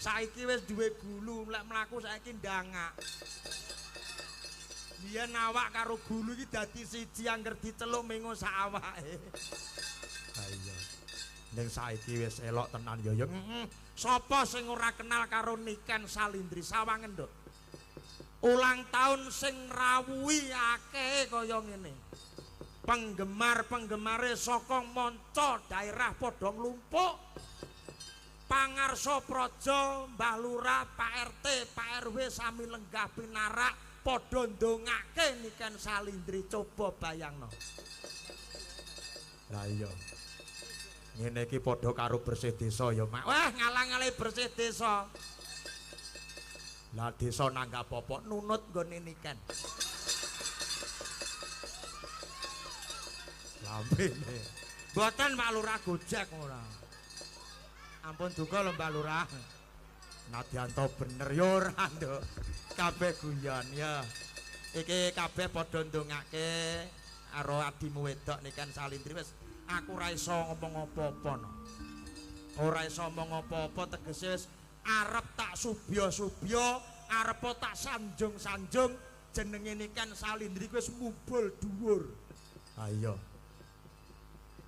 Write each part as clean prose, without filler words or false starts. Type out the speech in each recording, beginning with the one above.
Saiki wis duwe gulu, lek mlaku saiki ndangak. Biyen awak karo gulu iki dadi siji angger diceluk mengo sak awake. Ha iya. Ning saiki wis elok tenan ya. Sapa sing ora kenal karo Niken Salindri Sawangen, Nduk? Ulang tahun sing rawuhi akeh kaya ngene. Penggemar-penggemare saka manca daerah padha nglumpuk. Pangarsa praja, Mbah Lurah, Pak RT, Pak RW sami lenggah pinarak padha ndongake Niken Salindri. Coba bayangno. Lah iya. Ngene iki padha karo bersih desa ya, Mak. Wah, ngalang-alang bersih desa. Lah desa nanggap apa nunut nggone Niken. Lambene. Mboten Pak Lurah gojek ora. Ampun duka lho Mbak Lurah. Nadyanto bener ya ora, Nduk. Kabeh guyon ya. Iki kabeh padha ndongake karo adimu wedok Niken Salindri. Wis aku ora iso ngomong apa-apa no. Ora iso ngomong apa-apa tegese wis arep tak subya-subya, arep tak sanjung-sanjung jenenge Niken Salindri wis mubul dhuwur. Ha iya.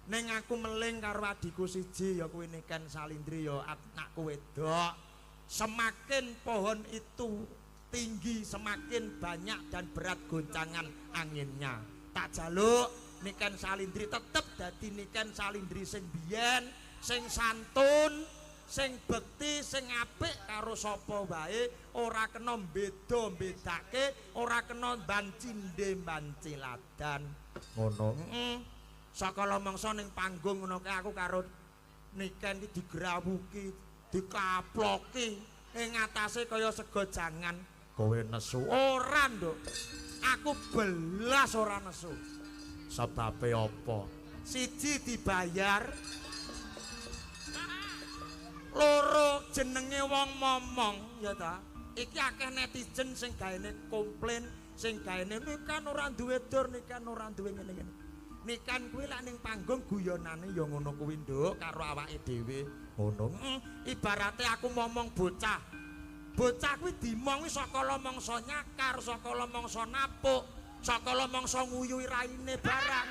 Ning aku meling karo adikku siji ya kuwi Niken Salindri ya anakku wedok. Semakin pohon itu tinggi semakin banyak dan berat goncangan anginnya. Tak jaluk Niken Salindri tetep dadi Niken Salindri sing biyen, sing santun, sing bekti, sing apik karo sapa wae, ora kena beda-bedake, ora kena bancinde-banciladan. Ngono. Sakala mangsa ning panggung ngono kae aku karo Niken iki digrawuki, dikaploki ing atase kaya sego jangan. Kowe nesu ora, Nduk. Aku belas ora nesu. Sebabe apa? Siji dibayar, loro jenenge wong momong ya ta. Iki akeh netizen sing gaene komplain, sing gaene Niken ora duwe dur, Niken ora duwe ngene-ngene. Niken kuwi lak ning panggung guyonane ya ngono kuwi, Nduk, karo awake dhewe. Ngono. Ibarate aku momong bocah. Bocah kuwi dimong saka mangsa nyakar, saka mangsa napuk, saka mangsa nguyuhi raine barang.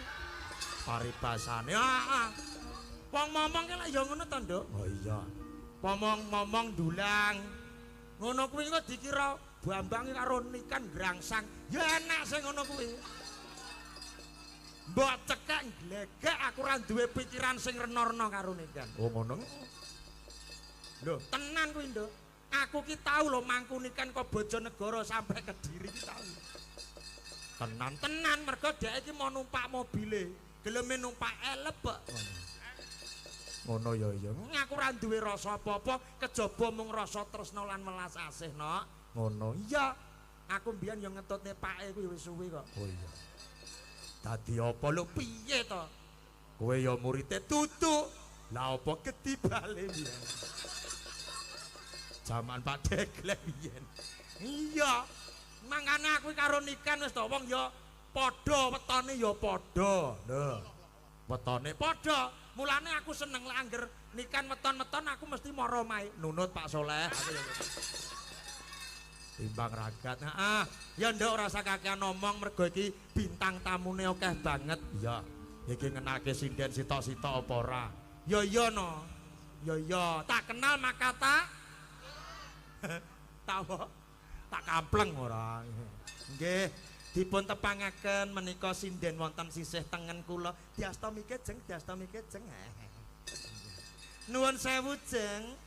Paribasane, heeh. Wong momong ki lak ya ngono to, Nduk. Oh iya. Momong-momong dulang. Ngono kuwi kok dikira Bambang karo Niken grangsang. Ya enak sing ngono kuwi. Mbok cekek glegek aku ora duwe pikiran sing rena-rena karo Niken. Oh ngono. Lho, tenan kuwi, Nduk. Aku ki tau lho mangku Niken kok Bojonegoro sampai Kediri ki tau. Tenan mergo dhek iki mau numpak mobile. Geleme numpak elep kok. Ngono ya ya. Aku ora duwe rasa apa-apa, kejaba mung rasa tresna lan welas asih, Nok. Ngono. Iya. Aku mbiyen ya ngetutne pake kuwi wis suwi kok. Oh iya. Dadi apa lho piye to? Kowe ya murite tutuk. Lah apa kedibale biyen? Zaman Pak Deglek biyen. Iya. Mangkane aku karo Niken wis to wong ya padha wetone ya padha. Lho. Wetone padha. Mulane aku seneng lek angger Niken weton-weton aku mesti mara mae. Nunut Pak Soleh. Timbang ragat. Heeh. Ya nduk ora usah kakean ngomong mergo iki bintang tamune akeh banget. Iya. Iki ngenake sinden sitok-sitok apa ora? Ya iya no. Ya iya. Tak kenal maka tak tahu. Tak kampleng ora. Nggih. Dipun tepangaken menika sinden wonten sisih tengen kula. Diasta mikejeng, diasta mikejeng. Nuwun sewu, Jeng.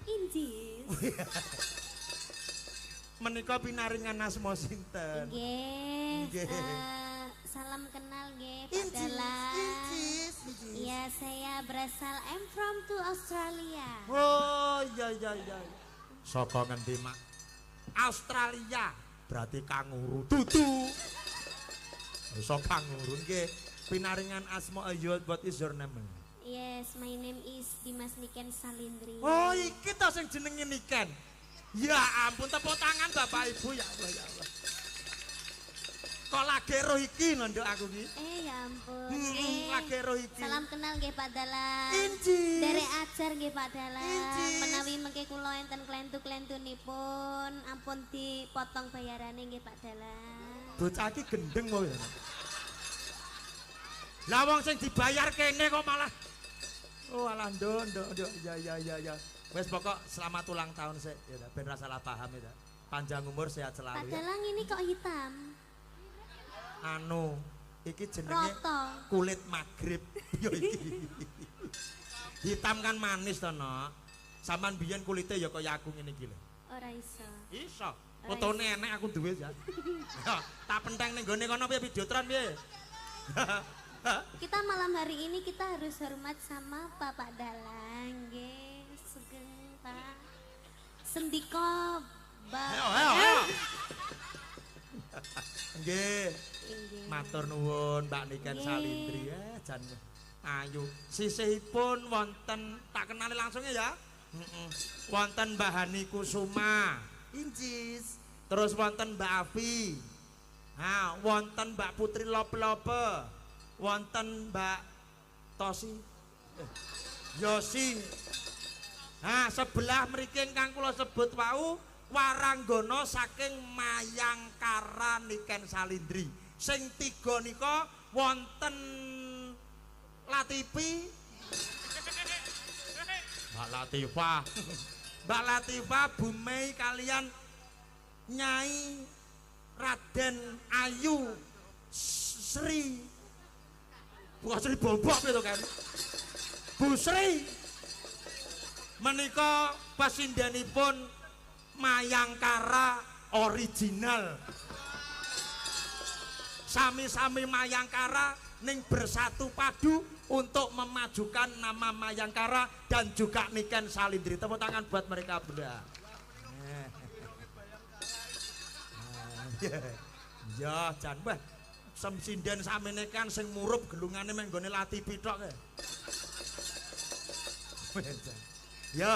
Injis. Menika pinaringan asma sinten? Nggih. Salam kenal nggih Pak Dalang. Injis. Iya, saya berasal from to Australia. Oh, iya. Saka ngendi, Mak? Australia. Berarti kanguru dudu. Iso kanguru nggih. Pinaringan asma ayo, what is your name? Yes, my name is Dimas Niken Salindri. Oh, iki to sing jenenge Niken. Ya ampun, tepuk tangan Bapak Ibu ya Allah ya Allah. Kok lagi roh iki lho nduk aku iki. Ya ampun. Lagi roh iki. Salam kenal nggih Pak Dalang. Inci. Derek ajar nggih Pak Dalang. Inci. Menawi mengke kula enten klentu-klentunipun ampun dipotong bayarane nggih Pak Dalang. Bocah iki gendeng wae. Lah wong sing dibayar kene kok malah oh alah nduk ya. Wes pokok selamat ulang tahun sik ya ben ra salah paham ya. Panjang umur sehat selalu Pak ya. Dalang ini kok hitam? Anu iki jenenge Roto. kulit magrib yo iki. Hitam kan manis to, Nok. Saman biyen kulite ya kaya aku ngene iki lho. Ora iso. Iso. Fotone enek aku duwe ya. Tak penteng ning gone kono piye videotron piye. Kita malam hari ini kita harus hormat sama Bapak Dalang, nggih. Sugeng, Pak. Sendika, Mbak. Ayo. Nggih. Nggih. Matur nuwun Mbak Niken Nggih. Salindri jan ayu. Sisihipun wonten tak kenali langsung ya. Wonten Mbak Hani Kusuma. Incis. Terus wonten Mbak Afi. Nah, wonten Mbak Putri Lope-Lope. Wonten Mbak Tosi Yosi. Nah, sebelah mriki ingkang kula sebut wau waranggana saking Mayangkara Niken Salindri. Sing tiga nika wonten Latifi. Mbak Latifah. Mbak Latifah Bumei kalian Nyai Raden Ayu Sri. Bukan Sri Bombok itu kan. Bu Sri menika pasindanipun Mayangkara original. Sami-sami Mayangkara ning bersatu padu untuk memajukan nama Mayangkara dan juga Niken Salindri. Tepuk tangan buat mereka benda. Ya, jan bah. Semsinden samene kan sing murup gelungane menggone Latifi tok. Ya,